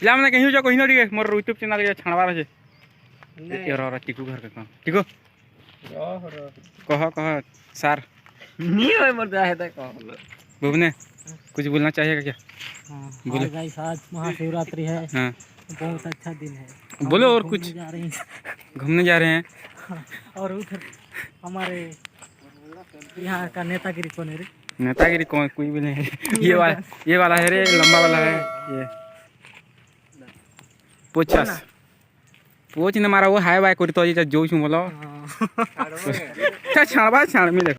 ପିଲାମାନେ କେହି ଯାଉ କହିନ ଟିକେ ମୋର ୟୁଟ୍ୟୁବ୍ ଚ୍ୟାନେଲ୍ ଛାଣବାର ଅଛି ଟିକୁ घर का टिको कह सर बुबने कुछ बोलना चाहिए क्या? बोलो गाइस, आज महाशिवरात्रि है। हाँ बहुत अच्छा दिन है। बोलो और कुछ घूमने जा रहे हैं और उधर हमारे यहाँ का नेतागिरी कौन है रे? नेतागिरी कौन कोई भी नहीं है ये वाला है रे लंबा वाला है ये पोच ने मारा वो हाय बाय करतो जे जो छु बोलो छाणबा छाण में देख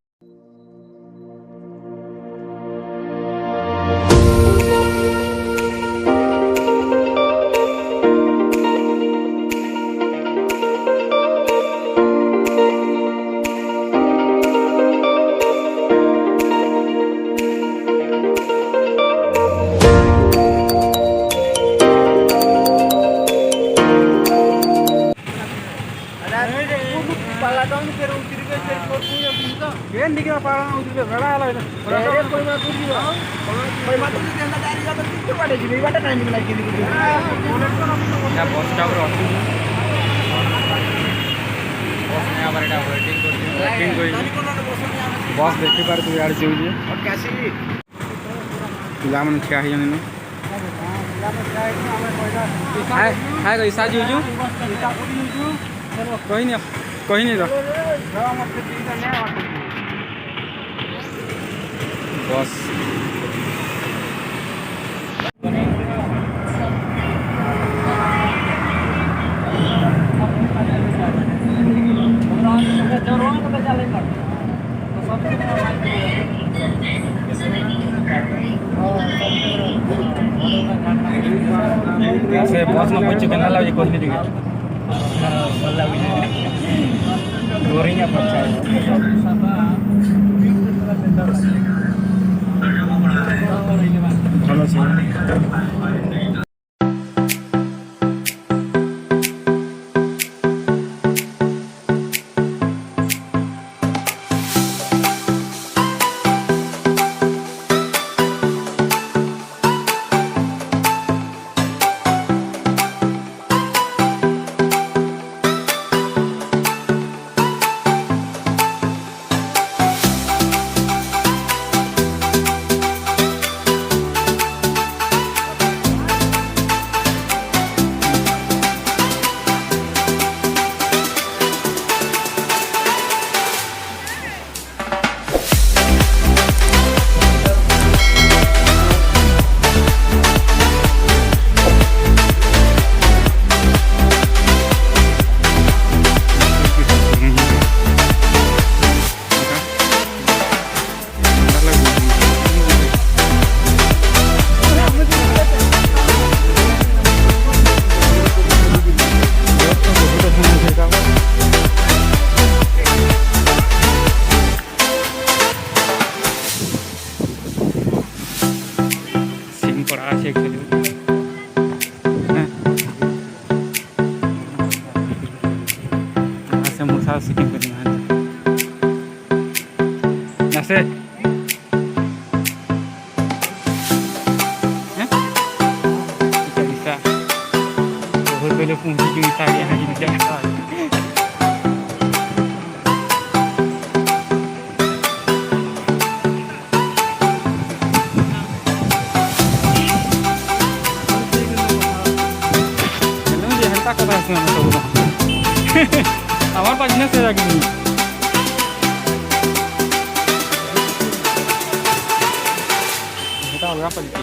बस देखी पारे तू यार जीवजे पिला मन ठिया ही जने हाय हाय कैसा जीवजू कोई नहीं तो बस से बस न पछ केना लागे कहली दिगे गोरिया पछ भलो से सिटिंग करना है ऐसे बहुत पहले पूंजी की साड़ी है जिनके আমার পাশে সে রাখিনি এটা অলগা পালিছি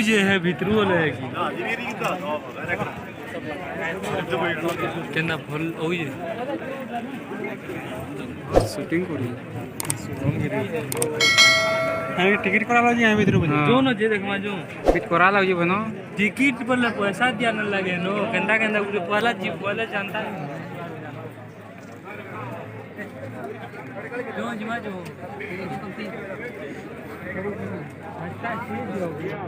जे है भितरू वाले है कि केना भल ओई जे शूटिंग करी हमें टिकट करा लो जी हमें भीतर हाँ। जो न जे देखमा जो फिट करा लो ये बनो टिकट पर पैसा दिया न लगे नो केंदा केंदा गुरे पहला जी पहले जानता है जो जिमा जो अच्छा चीज हो गया